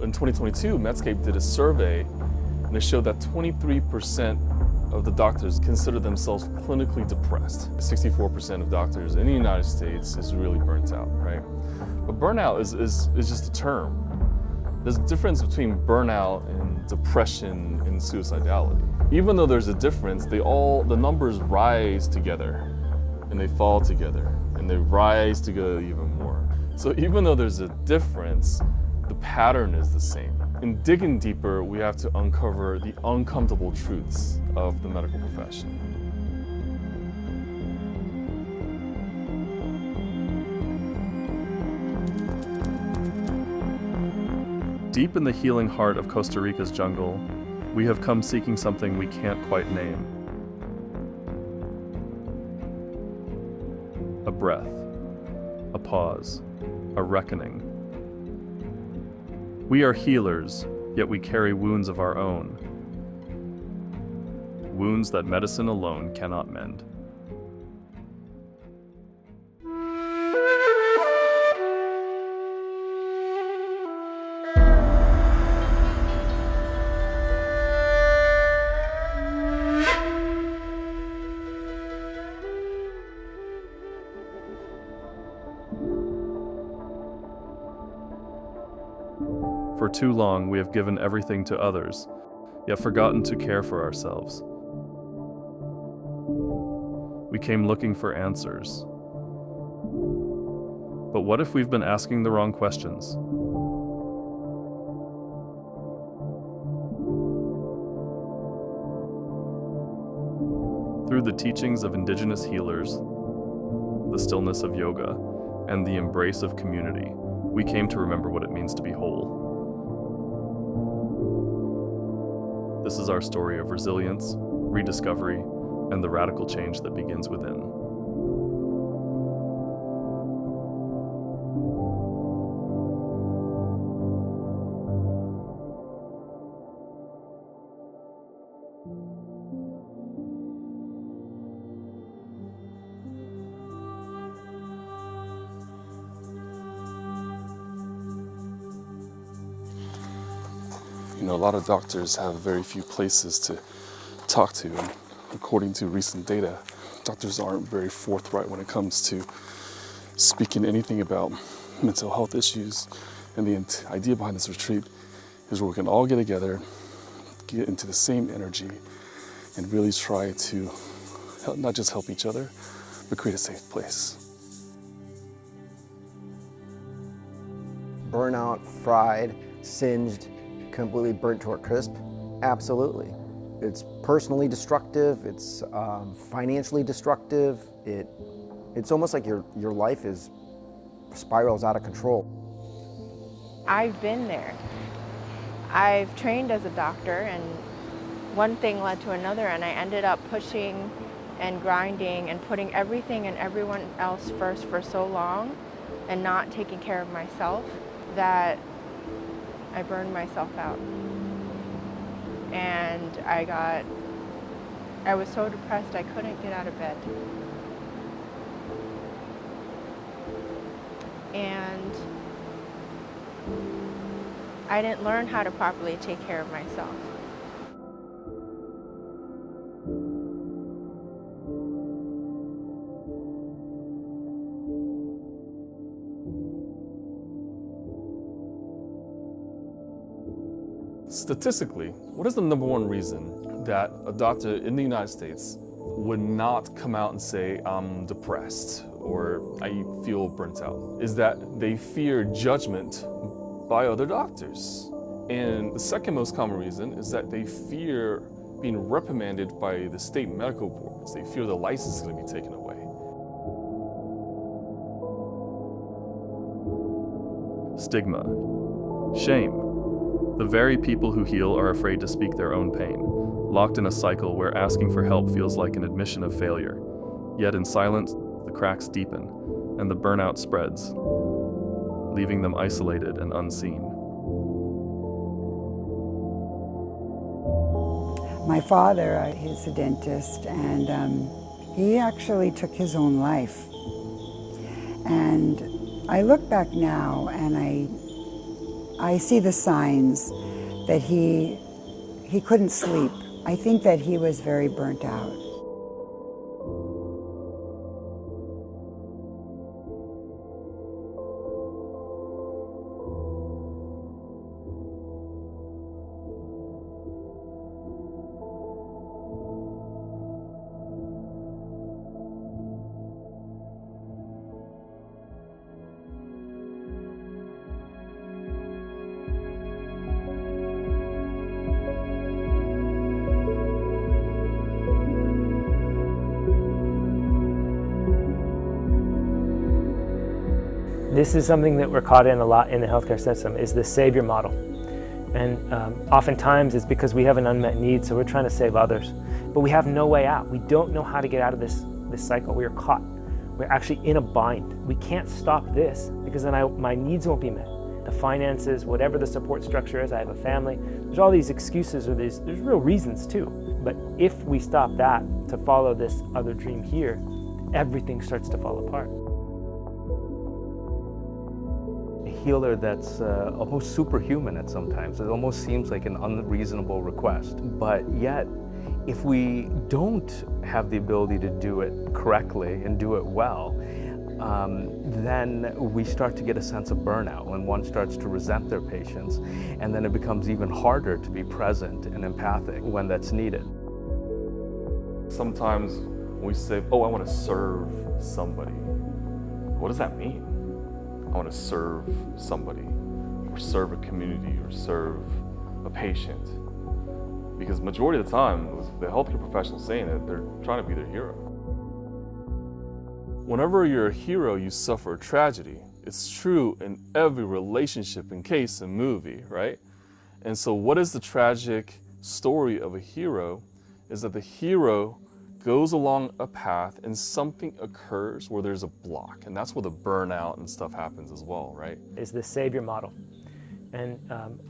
In 2022, Medscape did a survey, and it showed that 23% of the doctors consider themselves clinically depressed. 64% of doctors in the United States is really burnt out, right? But burnout is just a term. There's a difference between burnout and depression and suicidality. Even though there's a difference, the numbers rise together and they fall together and they rise together even more. So even though there's a difference, the pattern is the same. In digging deeper, we have to uncover the uncomfortable truths of the medical profession. Deep in the healing heart of Costa Rica's jungle, we have come seeking something we can't quite name. A breath, a pause, a reckoning. We are healers, yet we carry wounds of our own. Wounds that medicine alone cannot mend. For too long, we have given everything to others, yet forgotten to care for ourselves. We came looking for answers. But what if we've been asking the wrong questions? Through the teachings of indigenous healers, the stillness of yoga, and the embrace of community, we came to remember what it means to be whole. This is our story of resilience, rediscovery, and the radical change that begins within. You know, a lot of doctors have very few places to talk to, and according to recent data, doctors aren't very forthright when it comes to speaking anything about mental health issues. And the idea behind this retreat is where we can all get together, get into the same energy, and really try to not just help each other, but create a safe place. Burnout, fried, singed, completely burnt to a crisp? Absolutely. It's personally destructive, it's financially destructive, it's almost like your life spirals out of control. I've been there. I've trained as a doctor, and one thing led to another, and I ended up pushing and grinding and putting everything and everyone else first for so long and not taking care of myself that I burned myself out. And I was so depressed I couldn't get out of bed. And I didn't learn how to properly take care of myself. Statistically, what is the number one reason that a doctor in the United States would not come out and say, I'm depressed or I feel burnt out? Is that they fear judgment by other doctors. And the second most common reason is that they fear being reprimanded by the state medical boards. They fear the license is going to be taken away. Stigma, shame. The very people who heal are afraid to speak their own pain, locked in a cycle where asking for help feels like an admission of failure. Yet in silence, the cracks deepen, and the burnout spreads, leaving them isolated and unseen. My father, he's a dentist, and he actually took his own life. And I look back now and I see the signs that he couldn't sleep. I think that he was very burnt out. This is something that we're caught in a lot in the healthcare system, is the savior model. And oftentimes it's because we have an unmet need, so we're trying to save others. But we have no way out. We don't know how to get out of this cycle. We are caught. We're actually in a bind. We can't stop this because then my needs won't be met. The finances, whatever the support structure is, I have a family. There's all these excuses, or there's real reasons too. But if we stop that to follow this other dream here, everything starts to fall apart. Healer that's almost superhuman at sometimes. It almost seems like an unreasonable request. But yet, if we don't have the ability to do it correctly and do it well, then we start to get a sense of burnout when one starts to resent their patients, and then it becomes even harder to be present and empathic when that's needed. Sometimes we say, oh, I want to serve somebody. What does that mean? I want to serve somebody, or serve a community, or serve a patient. Because majority of the time, the healthcare professionals saying it, they're trying to be their hero. Whenever you're a hero, you suffer a tragedy. It's true in every relationship and case and movie, right? And so what is the tragic story of a hero is that the hero goes along a path and something occurs where there's a block, and that's where the burnout and stuff happens as well, right? Is the savior model. And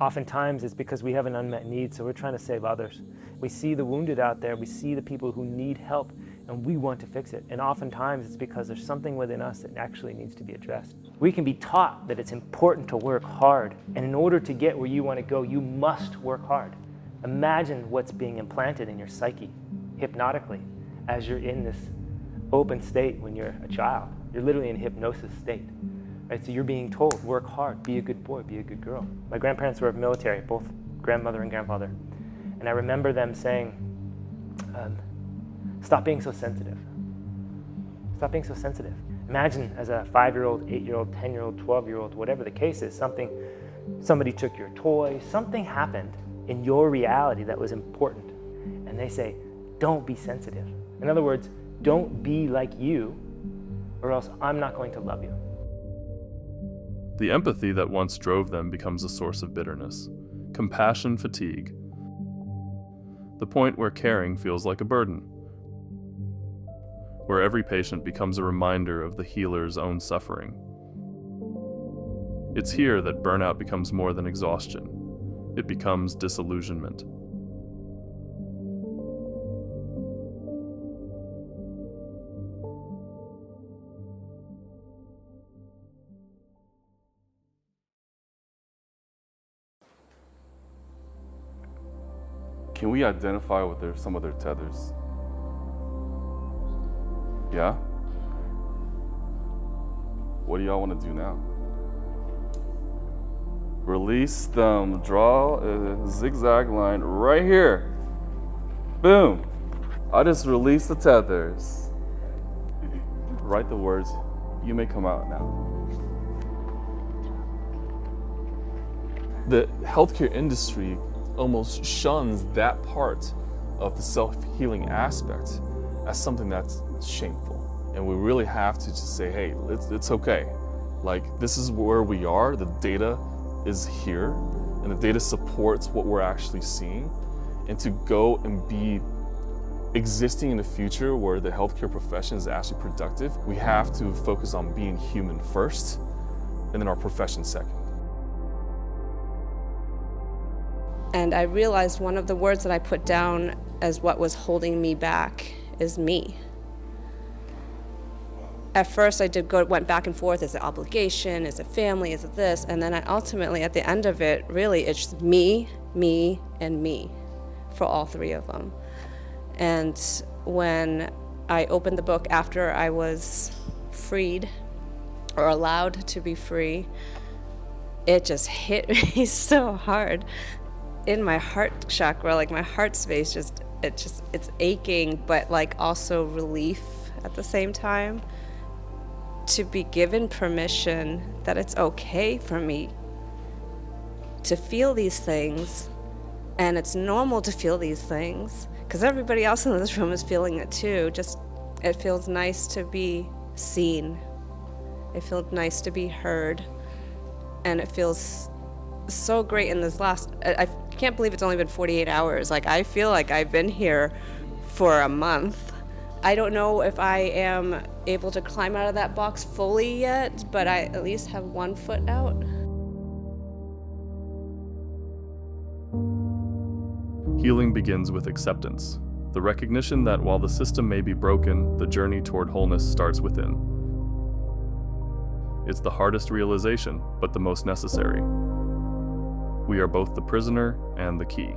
oftentimes it's because we have an unmet need, so we're trying to save others. We see the wounded out there, we see the people who need help, and we want to fix it. And oftentimes it's because there's something within us that actually needs to be addressed. We can be taught that it's important to work hard, and in order to get where you want to go, you must work hard. Imagine what's being implanted in your psyche, hypnotically, as you're in this open state when you're a child. You're literally in a hypnosis state. Right? So you're being told, work hard, be a good boy, be a good girl. My grandparents were military, both grandmother and grandfather. And I remember them saying, stop being so sensitive. Stop being so sensitive. Imagine as a 5-year-old, 8-year-old, 10-year-old, 12-year-old, whatever the case is, somebody took your toy, something happened in your reality that was important. And they say, don't be sensitive. In other words, don't be like you, or else I'm not going to love you. The empathy that once drove them becomes a source of bitterness, compassion fatigue, the point where caring feels like a burden, where every patient becomes a reminder of the healer's own suffering. It's here that burnout becomes more than exhaustion. It becomes disillusionment. Can we identify with some of their tethers? Yeah? What do y'all want to do now? Release them. Draw a zigzag line right here. Boom. I just released the tethers. Write the words. You may come out now. The healthcare industry almost shuns that part of the self-healing aspect as something that's shameful. And we really have to just say, hey, it's okay. Like, this is where we are, the data is here, and the data supports what we're actually seeing. And to go and be existing in a future where the healthcare profession is actually productive, we have to focus on being human first, and then our profession second. And I realized one of the words that I put down as what was holding me back is me. at first I went back and forth. Is it obligation? Is it family? Is it this? And then I ultimately, at the end of it, really it's me, and me for all three of them. And when I opened the book after I was freed or allowed to be free, it just hit me so hard in my heart chakra, like my heart space, it's aching, but like also relief at the same time, to be given permission that it's okay for me to feel these things, and it's normal to feel these things, because everybody else in this room is feeling it too. Just, it feels nice to be seen. It feels nice to be heard. And it feels so great in this I can't believe it's only been 48 hours. Like, I feel like I've been here for a month. I don't know if I am able to climb out of that box fully yet, but I at least have one foot out. Healing begins with acceptance, the recognition that while the system may be broken, the journey toward wholeness starts within. It's the hardest realization, but the most necessary. We are both the prisoner and the key.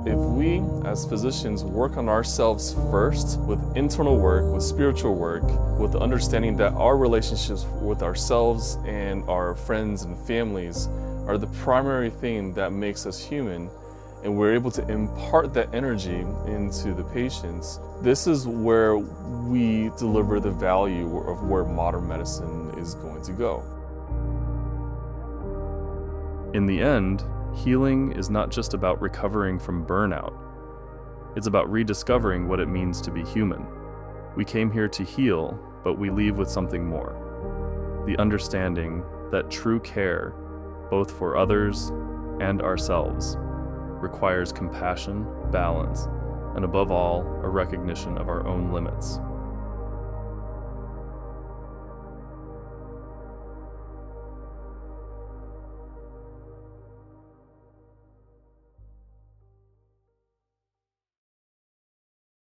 If we, as physicians, work on ourselves first with internal work, with spiritual work, with the understanding that our relationships with ourselves and our friends and families are the primary thing that makes us human, and we're able to impart that energy into the patients, this is where we deliver the value of where modern medicine is going to go. In the end, healing is not just about recovering from burnout. It's about rediscovering what it means to be human. We came here to heal, but we leave with something more. The understanding that true care, both for others and ourselves, requires compassion, balance, and above all, a recognition of our own limits.